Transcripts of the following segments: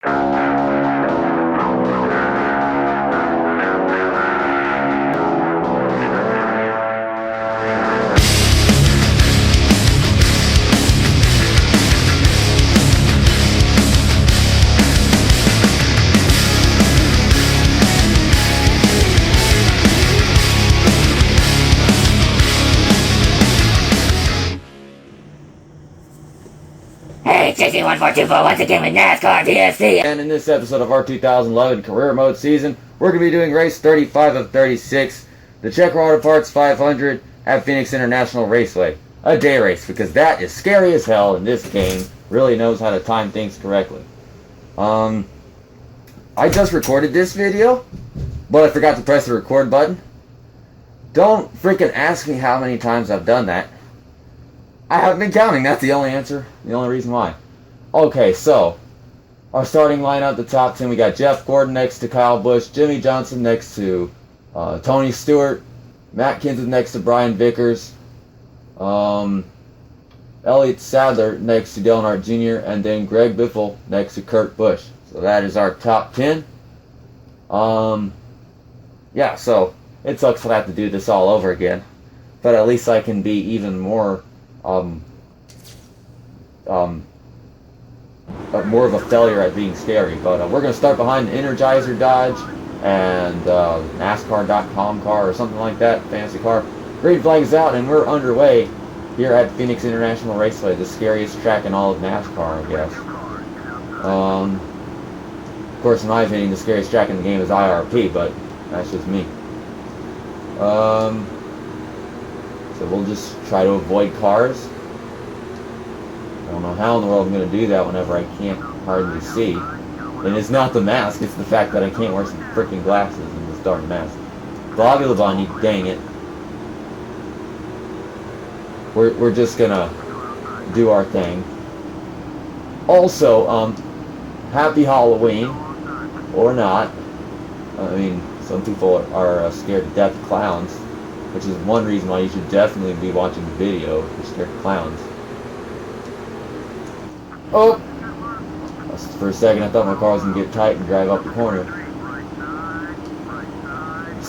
Hey, 61424 once again with NASCAR PSP. And in this episode of our 2011 Career Mode season, we're going to be doing race 35 of 36, the Czech Auto Parts 500 at Phoenix International Raceway. A day race, because that is scary as hell, and this game really knows how to time things correctly. I just recorded this video, but I forgot to press the record button. Don't freaking ask me how many times I've done that. I haven't been counting, that's the only answer, the only reason why. Okay, so, our starting lineup, the top 10, we got Jeff Gordon next to Kyle Busch, Jimmy Johnson next to Tony Stewart, Matt Kenseth next to Brian Vickers, Elliott Sadler next to Dale Earnhardt Jr., and then Greg Biffle next to Kurt Busch. So that is our top 10. Yeah, so, it sucks to have to do this all over again, but at least I can be even more more of a failure at being scary. But we're going to start behind the Energizer Dodge and NASCAR.com car or something like that, fancy car. Green flag is out and we're underway here at Phoenix International Raceway, the scariest track in all of NASCAR, I guess. Of course, in my opinion, the scariest track in the game is IRP, but that's just me. So we'll just try to avoid cars. I don't know how in the world I'm going to do that whenever I can't hardly see. And it's not the mask, it's the fact that I can't wear some freaking glasses in this darn mask. Bobby Labonte, dang it. We're just going to do our thing. Also, happy Halloween. Or not. I mean, some people are scared to death of clowns, which is one reason why you should definitely be watching the video if you're scared of clowns. Oh! For a second I thought my car was going to get tight and drive up the corner.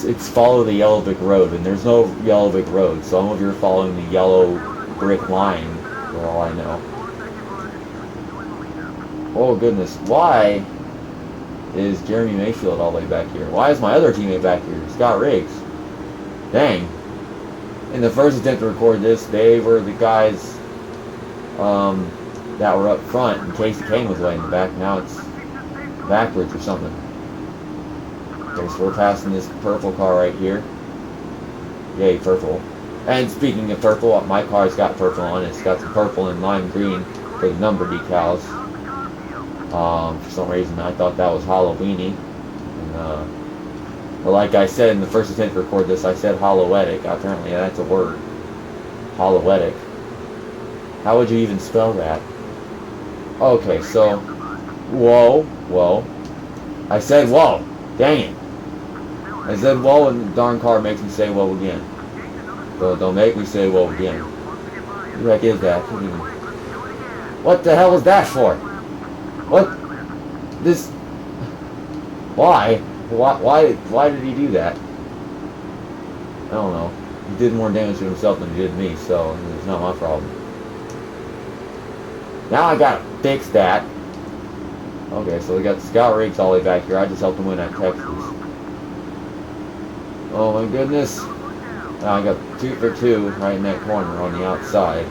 It's follow the yellow brick road, and there's no yellow brick road, so some of you are following the yellow brick line, for all I know. Oh goodness, why is Jeremy Mayfield all the way back here? Why is my other teammate back here? Scott Riggs. Dang. In the first attempt to record this, they were the guys that were up front, and Casey Kane was way in the back. Now it's backwards or something. Okay, so we're passing this purple car right here. Yay, purple. And speaking of purple, my car's got purple on it. It's got some purple and lime green for the number decals. For some reason, I thought that was Halloweeny. And, but like I said in the first attempt to record this, I said Hallowetic. Apparently that's a word. Hallowetic. How would you even spell that? Okay, so, whoa. I said whoa. Dang it. I said whoa, and the darn car makes me say whoa again. So don't make me say whoa again. Who the heck is that? What the hell was that for? What? This... Why? Why did he do that? I don't know. He did more damage to himself than he did me, so it's not my problem. Now I gotta fix that. Okay, so we got Scott Riggs all the way back here. I just helped him win at Texas. Oh my goodness. Now I got 2 for 2 right in that corner on the outside.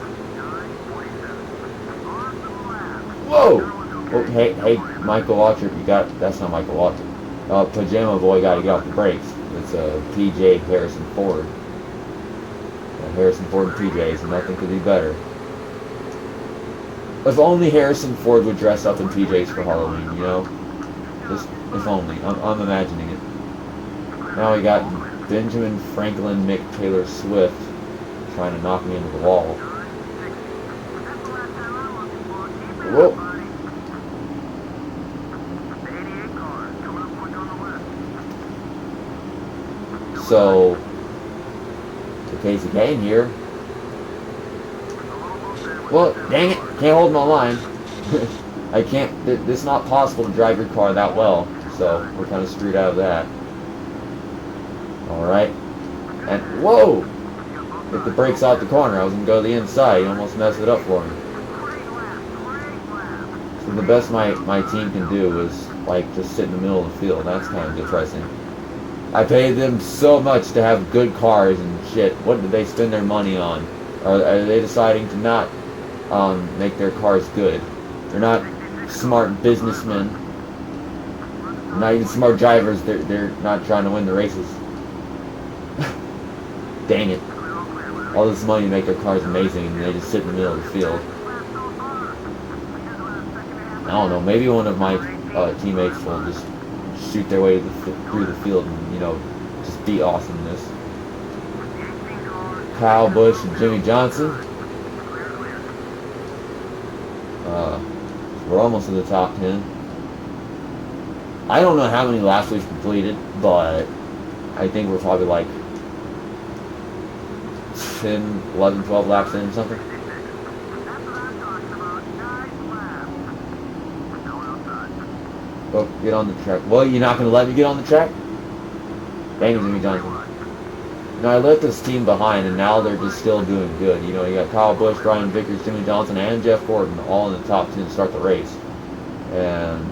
Whoa! Oh, hey, Michael Waltrip, you got... That's not Michael Waltrip. Pajama Boy got to get off the brakes. It's PJ Harrison Ford. Harrison Ford and PJs, and nothing could be better. If only Harrison Ford would dress up in PJs for Halloween, you know? Just, if only. I'm imagining it. Now we got Benjamin Franklin Mick Taylor Swift trying to knock me into the wall. Whoa! So, the Casey Kane here. Well, dang it, can't hold my line. I can't, it's not possible to drive your car that well, so we're kind of screwed out of that. Alright. And, whoa! Hit the brakes out the corner. I was going to go to the inside. He almost messed it up for me. So the best my team can do is, like, just sit in the middle of the field. That's kind of depressing. I paid them so much to have good cars and shit. What did they spend their money on? Are they deciding to not make their cars good? They're not smart businessmen. They're not even smart drivers. They're not trying to win the races. Dang it. All this money to make their cars amazing, and they just sit in the middle of the field. I don't know, maybe one of my teammates will just shoot their way through the field and, you know, just be awesomeness. Kyle Busch and Jimmy Johnson. We're almost to the top 10. I don't know how many laps we've completed, but I think we're probably like 10, 11, 12 laps in or something. Oh, get on the track. Well, you're not going to let me get on the track? Dang it, Jimmy Johnson. Now, I left this team behind, and now they're just still doing good. You know, you got Kyle Busch, Ryan Vickers, Jimmy Johnson, and Jeff Gordon all in the top 10 to start the race. And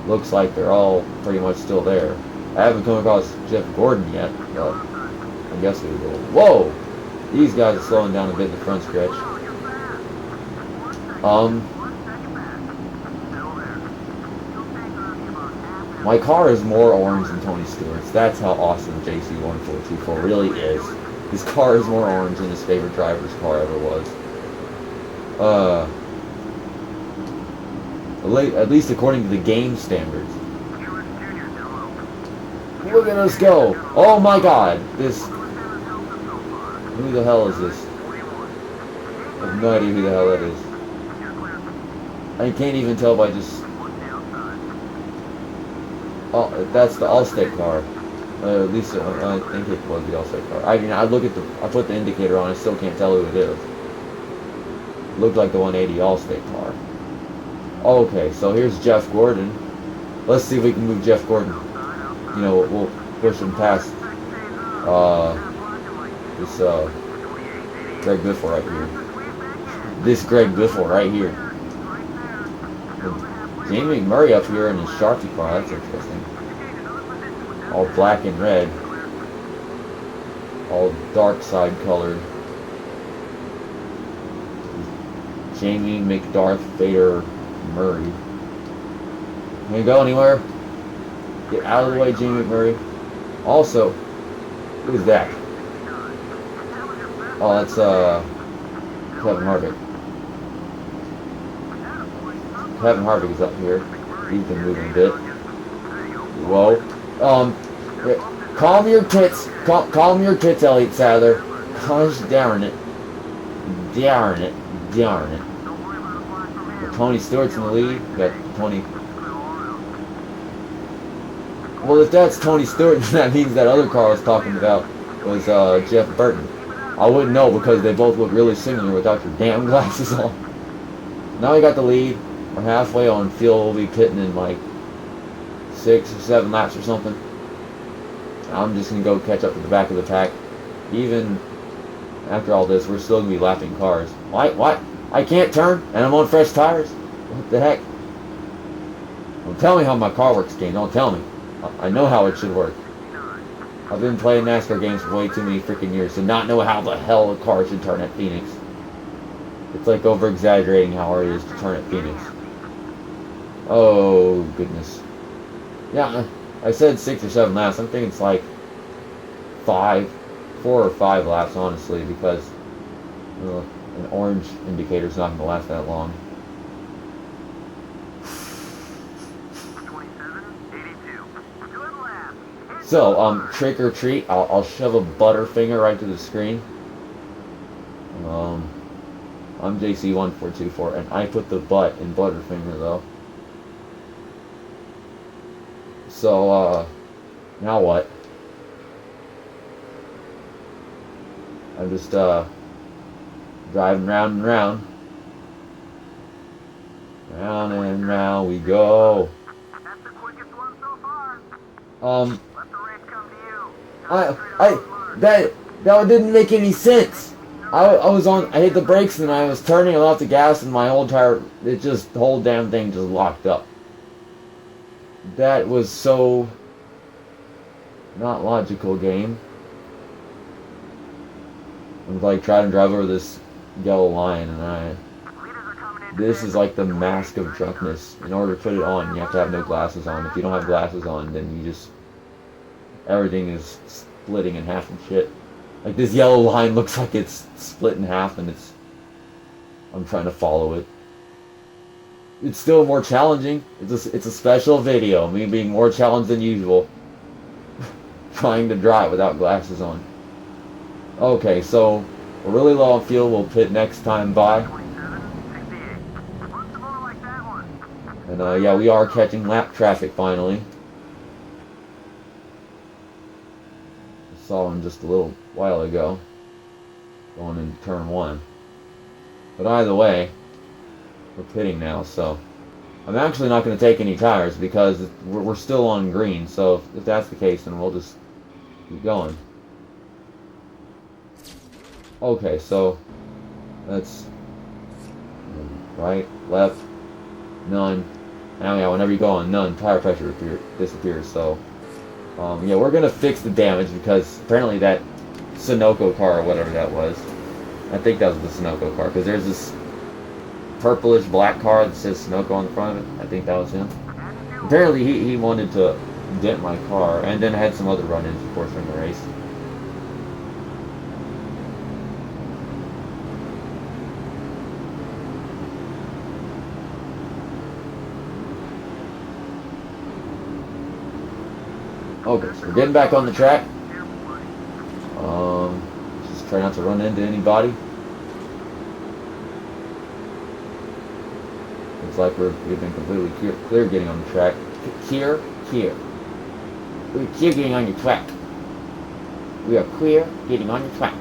looks like they're all pretty much still there. I haven't come across Jeff Gordon yet, but I guess we will. Whoa! These guys are slowing down a bit in the front stretch. My car is more orange than Tony Stewart's. That's how awesome JC1424 really is. His car is more orange than his favorite driver's car ever was. At least according to the game standards. Look at us go! Oh my god! This... Who the hell is this? I have no idea who the hell that is. I can't even tell by just... Oh, that's the Allstate car. At least I think it was the Allstate car. I mean, I put the indicator on, I still can't tell who it is. It looked like the 180 Allstate car. Okay, so here's Jeff Gordon. Let's see if we can move Jeff Gordon. You know, we'll push him past this Greg Biffle right here. This Greg Biffle right here. Jamie McMurray up here in his Sharpie car, that's interesting. All black and red. All dark side colored. Jamie McDarth Vader Murray. Can you go anywhere? Get out of the way, Jamie McMurray. Also, who's that? Oh, that's Kevin Harvick. Kevin Harvick is up here. He's been moving a bit. Whoa. Calm your tits. Calm your tits, Elliott Sadler. Gosh darn it. Darn it. Darn it. But Tony Stewart's in the lead. We got Tony. Well, if that's Tony Stewart, then that means that other car I was talking about was Jeff Burton. I wouldn't know because they both look really similar without your damn glasses on. Now we got the lead. We're halfway on field. We'll be pitting in like 6 or 7 laps or something. I'm just going to go catch up to the back of the pack. Even after all this, we're still going to be lapping cars. What? I can't turn and I'm on fresh tires? What the heck? Don't tell me how my car works, game. Don't tell me. I know how it should work. I've been playing NASCAR games for way too many freaking years to not know how the hell a car should turn at Phoenix. It's like over-exaggerating how hard it is to turn at Phoenix. Oh, goodness. Yeah, I said 6 or 7 laps. I'm thinking it's like 4 or 5 laps, honestly, because an orange indicator's not going to last that long. So, trick or treat, I'll shove a butterfinger right to the screen. I'm JC1424, and I put the butt in butterfinger, though. So, now what? I'm just, driving round and round. Round and round we go. That's the quickest one so far. Um, Let the race come to you. that didn't make any sense. I hit the brakes and I was turning, I left the gas and my whole tire, the whole damn thing just locked up. That was so not logical, game. I was like trying to drive over this yellow line and this is like the mask of drunkenness. In order to put it on, you have to have no glasses on. If you don't have glasses on, then everything is splitting in half and shit. Like this yellow line looks like it's split in half and I'm trying to follow it. It's still more challenging. It's a special video, me being more challenged than usual. Trying to drive without glasses on. Okay, so we're really low on fuel. We'll pit next time by. And yeah, we are catching lap traffic finally. I saw him just a little while ago, going into turn 1. But either way, we're pitting now, so I'm actually not going to take any tires because we're still on green. So if that's the case, then we'll just keep going. Okay, so that's right, left, none. Now, yeah, whenever you go on none, tire pressure disappears. So, yeah, we're gonna fix the damage because apparently that Sunoco car or whatever that was, I think that was the Sunoco car, because there's this purplish black car that says Sunoco on the front of it. I think that was him. Apparently, he wanted to dent my car, and then I had some other run-ins, of course, from the race. Okay, so we're getting back on the track. Just try not to run into anybody. Looks like we've been completely clear getting on the track. Clear. We're clear getting on your track. We are clear getting on your track.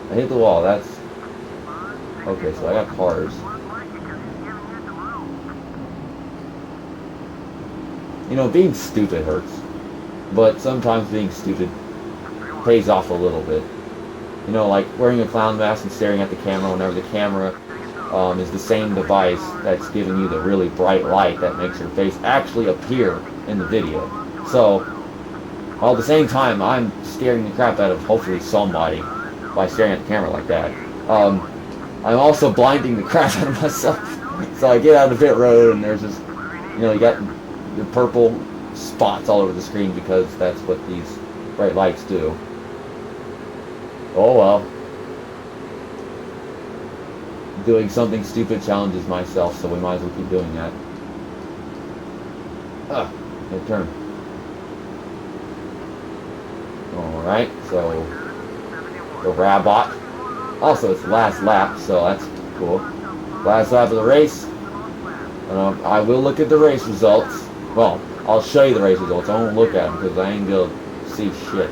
I hit the wall, that's... Okay, so I got cars. You know, being stupid hurts, but sometimes being stupid pays off a little bit. You know, like wearing a clown mask and staring at the camera whenever the camera is the same device that's giving you the really bright light that makes your face actually appear in the video. So, while at the same time, I'm scaring the crap out of hopefully somebody by staring at the camera like that. I'm also blinding the crap out of myself. So I get out of the pit road and there's this, you know, you got the purple spots all over the screen because that's what these bright lights do. Oh well. Doing something stupid challenges myself, so we might as well keep doing that. Good turn. Alright, so the Rabot. Also, it's the last lap, so that's cool. Last lap of the race. I will look at the race results. Well, I'll show you the race results. I won't look at them because I ain't going to see shit.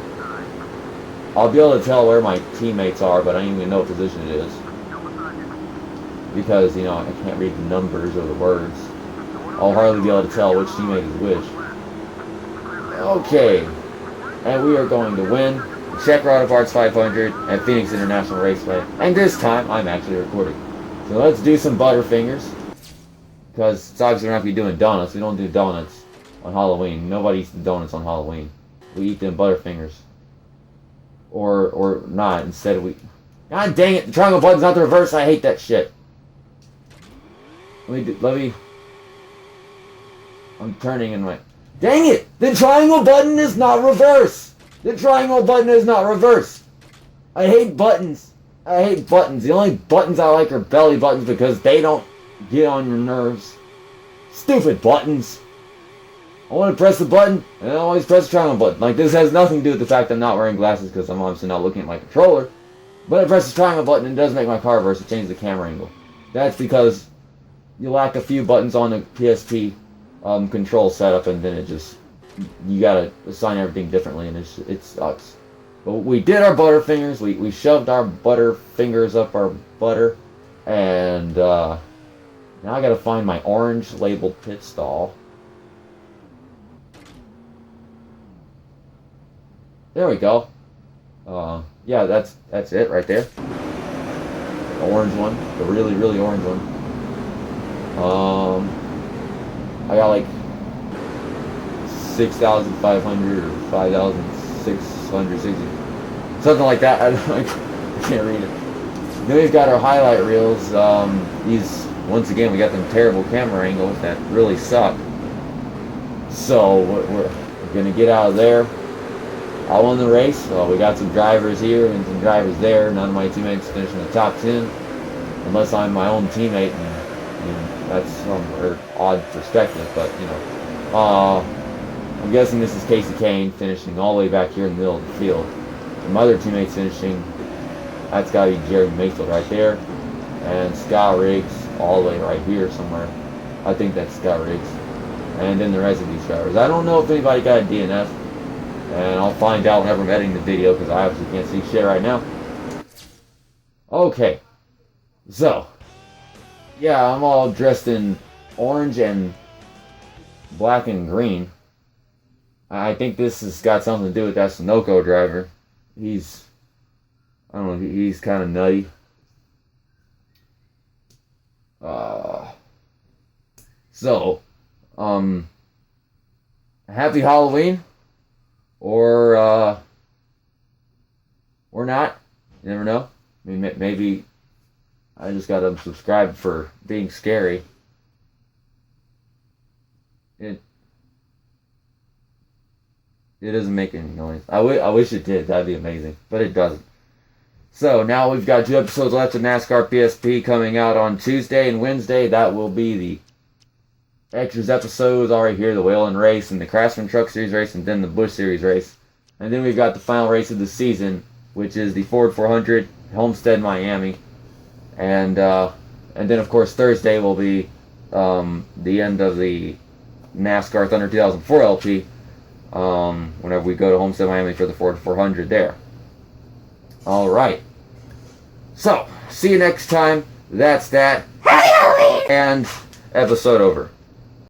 I'll be able to tell where my teammates are, but I don't even know what position it is. Because, you know, I can't read the numbers or the words. I'll hardly be able to tell which teammate is which. Okay. And we are going to win the Czech Auto Parts 500 at Phoenix International Raceway. And this time, I'm actually recording. So let's do some Butterfingers. Because it's obviously we're not going to be doing donuts. We don't do donuts on Halloween. Nobody eats the donuts on Halloween. We eat them Butterfingers. Or not. Instead we... God dang it! The triangle button's not the reverse. I hate that shit. Let me... I'm turning in my... Dang it! The triangle button is not reverse! The triangle button is not reverse! I hate buttons. I hate buttons. The only buttons I like are belly buttons because they don't get on your nerves. Stupid buttons. I want to press the button, and I always press the triangle button. Like, this has nothing to do with the fact I'm not wearing glasses because I'm obviously not looking at my controller. But I press the triangle button and it does make my car reverse. It changes the camera angle. That's because you lack a few buttons on the PSP control setup, and then it just... You gotta assign everything differently, and it sucks. But we did our Butterfingers. We shoved our Butterfingers up our butter. And now I gotta find my orange labeled pit stall. There we go. Yeah, that's it right there. The orange one, the really, really orange one. I got like 6,500 or 5,660, something like that. I can't read it. Then we've got our highlight reels. These, once again, we got them terrible camera angles that really suck. So we're gonna get out of there. I'll win the race. So we got some drivers here and some drivers there. None of my teammates finishing the top 10, unless I'm my own teammate, and that's some odd perspective. But you know, I'm guessing this is Casey Kane finishing all the way back here in the middle of the field. And my other teammates finishing, that's got to be Jerry Mayfield right there, and Scott Riggs all the way right here somewhere. I think that's Scott Riggs. And then the rest of these drivers. I don't know if anybody got a DNF. And I'll find out whenever I'm editing the video, because I obviously can't see shit right now. Okay. So. Yeah, I'm all dressed in orange and black and green. I think this has got something to do with that Sunoco driver. He's, I don't know, he's kind of nutty. So, happy Halloween. Or not. You never know. I mean, maybe I just got unsubscribed for being scary. It doesn't make any noise. I wish it did. That'd be amazing. But it doesn't. So, now we've got 2 episodes left of NASCAR PSP coming out on Tuesday and Wednesday. That will be the extras episodes already here, the Whalen race and the Craftsman Truck Series race, and then the Busch Series race. And then we've got the final race of the season, which is the Ford 400, Homestead, Miami. And then, of course, Thursday will be the end of the NASCAR Thunder 2004 LP, whenever we go to Homestead, Miami for the Ford 400 there. Alright. So, see you next time. That's that. And episode over.